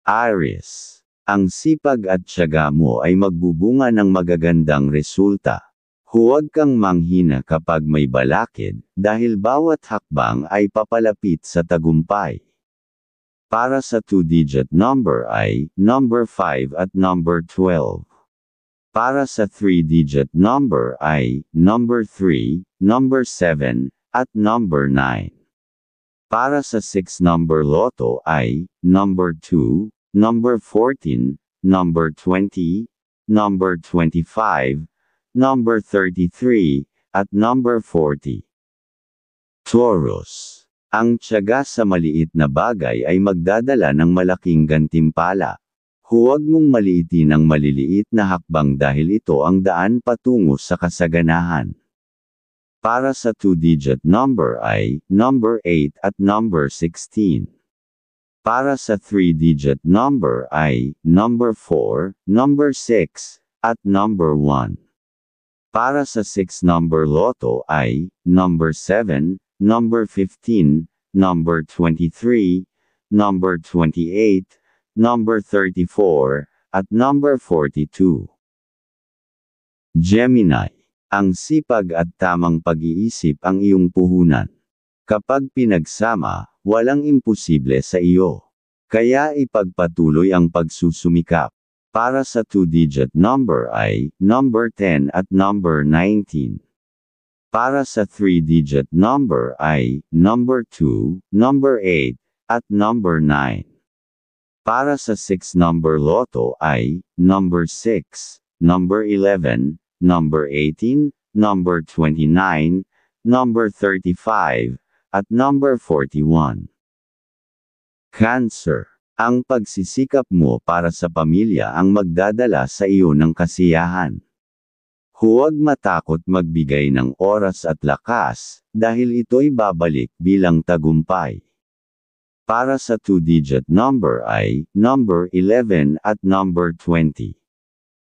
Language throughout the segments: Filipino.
Aries. Ang sipag at tiyaga mo ay magbubunga ng magagandang resulta. Huwag kang manghina kapag may balakid, dahil bawat hakbang ay papalapit sa tagumpay. Para sa 2-digit number ay number 5 at number 12. Para sa 3-digit number ay number 3, number 7, at number 9. Para sa 6-number loto ay number 2, number 14, number 20, number 25, number 33, at number 40. Taurus. Ang tiyaga sa maliit na bagay ay magdadala ng malaking gantimpala. Huwag mong maliitin ang maliliit na hakbang dahil ito ang daan patungo sa kasaganahan. Para sa 2-digit number ay number 8 at number 16. Para sa 3-digit number ay number 4, number 6, at number 1. Para sa 6-number loto ay number 7, number 15, number 23, number 28, number 34, at number 42. Gemini. Ang sipag at tamang pag-iisip ang iyong puhunan. Kapag pinagsama, walang imposible sa iyo. Kaya ipagpatuloy ang pagsusumikap. Para sa 2-digit number ay number 10 at number 19. Para sa 3-digit number ay number 2, number 8, at number 9. Para sa 6-number loto ay number 6, number 11, number 18, number 29, number 35, at number 41. Cancer. Ang pagsisikap mo para sa pamilya ang magdadala sa iyo ng kasiyahan. Huwag matakot magbigay ng oras at lakas, dahil ito'y babalik bilang tagumpay. Para sa 2-digit number ay number 11 at number 20.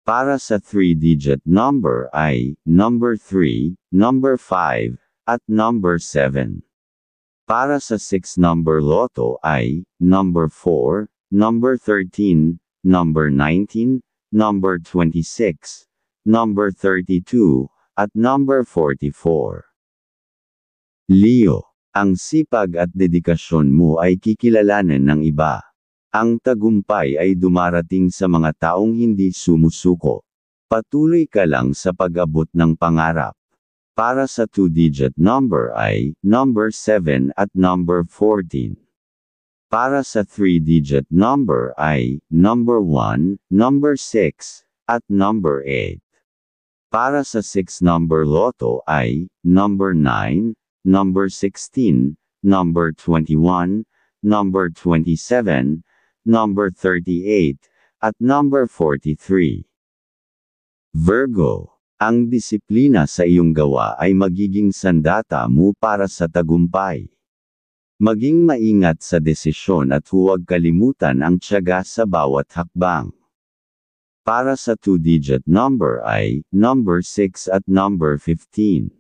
Para sa 3-digit number ay number 3, number 5, at number 7. Para sa 6-number loto ay number 4, number 13, number 19, number 26, number 32, at number 44. Leo. Ang sipag at dedikasyon mo ay kikilalanin ng iba. Ang tagumpay ay dumarating sa mga taong hindi sumusuko. Patuloy ka lang sa pag-abot ng pangarap. Para sa 2-digit number ay number 7 at number 14. Para sa 3-digit number ay number 1, number 6, at number 8. Para sa 6-number loto ay number 9, number 16, number 21, number 27, number 38, at number 43. Virgo. Ang disiplina sa iyong gawa ay magiging sandata mo para sa tagumpay. Maging maingat sa desisyon at huwag kalimutan ang tiyaga sa bawat hakbang. Para sa 2-digit number ay number 6 at number 15.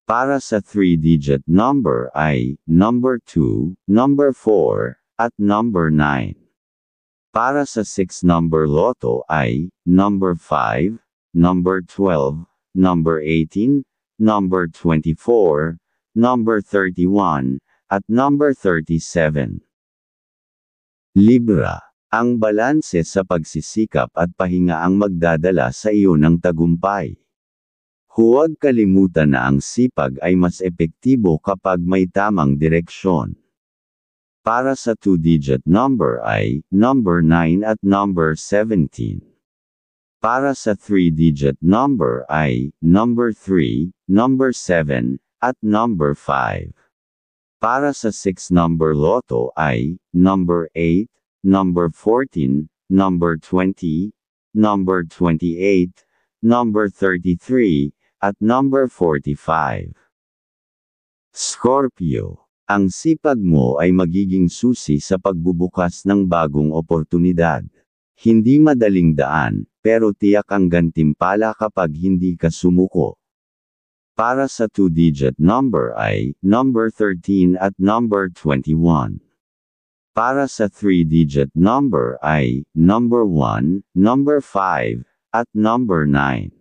Para sa 3-digit number ay number 2, number 4, at number 9. Para sa 6-number loto ay number 5, number 12, number 18, number 24, number 31, at number 37. Libra. Ang balanse sa pagsisikap at pahinga ang magdadala sa iyo ng tagumpay. Huwag kalimutan na ang sipag ay mas epektibo kapag may tamang direksyon. Para sa 2-digit number ay number 9 at number 17. Para sa 3-digit number ay number 3, number 7, at number 5. Para sa 6-number loto ay number 8, number 14, number 20, number 28, number 33, at number 45. Scorpio. Ang sipag mo ay magiging susi sa pagbubukas ng bagong oportunidad. Hindi madaling daan, pero tiyak ang gantimpala kapag hindi ka sumuko. Para sa 2-digit number ay number 13 at number 21. Para sa 3-digit number ay number 1, number 5, at number 9.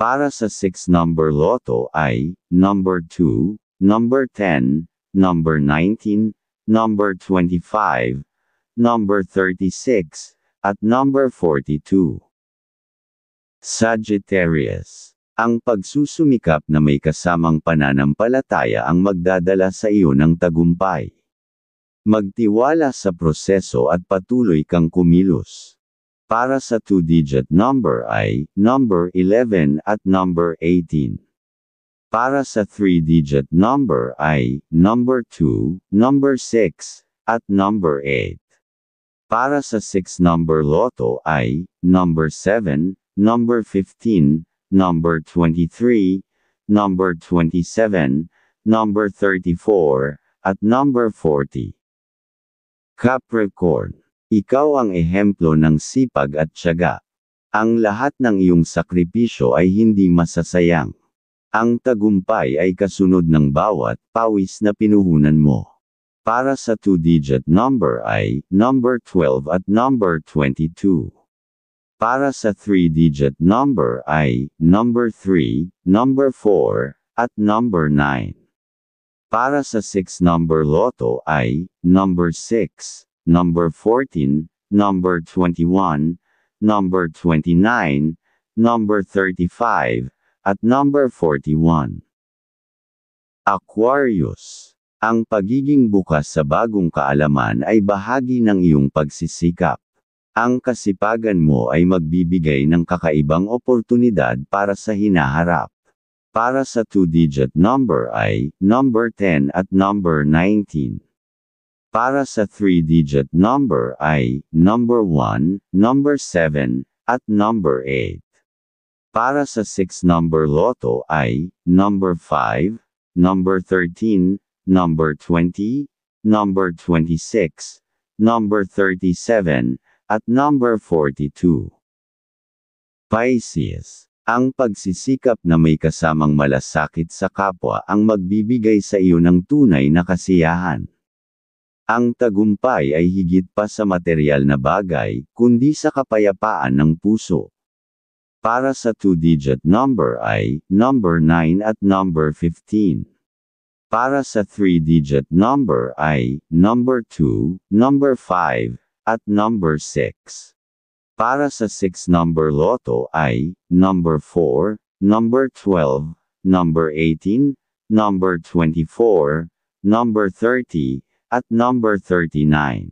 Para sa 6-number loto ay number 2, number 10, number 19, number 25, number 36, at number 42. Sagittarius. Ang pagsusumikap na may kasamang pananampalataya ang magdadala sa iyo ng tagumpay. Magtiwala sa proseso at patuloy kang kumilos. Para sa 2-digit number ay number 11 at number 18. Para sa 3-digit number ay number 2, number 6, at number 8. Para sa 6-number loto ay number 7, number 15, number 23, number 27, number 34, at number 40. Capricorn. Ikaw ang ehemplo ng sipag at tiyaga. Ang lahat ng iyong sakripisyo ay hindi masasayang. Ang tagumpay ay kasunod ng bawat pawis na pinuhunan mo. Para sa 2-digit number ay number 12 at number 22. Para sa 3-digit number ay number 3, number 4, at number 9. Para sa 6-number loto ay number 6, number 14, number 21, number 29, number 35, at number 41. Aquarius. Ang pagiging bukas sa bagong kaalaman ay bahagi ng iyong pagsisikap. Ang kasipagan mo ay magbibigay ng kakaibang oportunidad para sa hinaharap. Para sa 2-digit number ay number 10 at number 19. Para sa 3-digit number ay number 1, number 7, at number 8. Para sa 6-number loto ay number 5, number 13, number 20, number 26, number 37, at number 42. Pisces. Ang pagsisikap na may kasamang malasakit sa kapwa ang magbibigay sa iyo ng tunay na kasiyahan. Ang tagumpay ay higit pa sa materyal na bagay, kundi sa kapayapaan ng puso. Para sa 2-digit number ay number 9 at number 15. Para sa 3-digit number ay number 2, number 5, at number 6. Para sa 6-number loto ay number 4, number 12, number 18, number 24, number 30, at number 39.